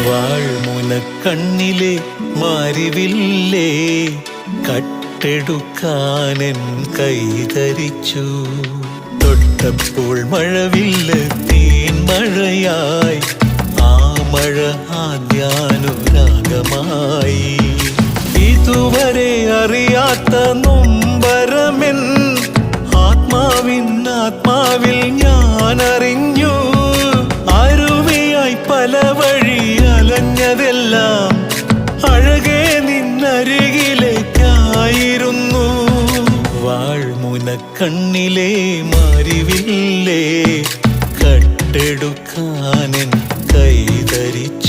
വാൾമുനക്കണ്ണിലെ മാരിവില്ലേ കട്ടെടുക്കാനെൻ കൈതരിച്ചു. തൊട്ടപ്പോൾ മഴവില്ല് തേൻമഴയായി, ആ മഴ ആദ്യാനുരാഗമായി. ഇതുവരെ അറിയാത്ത നൊമ്പരമെൻ ആത്മാവിൽ ഞാൻ അറിഞ്ഞു. അരുവിയായി പല വഴി അലഞ്ഞതെല്ലാം അഴകേ നിന്നരികിലേക്കായിരുന്നു. വാൾമുനക്കണ്ണിലെ മാരിവില്ലേ കട്ടെടുക്കാനെൻ കൈതരിച്ചു.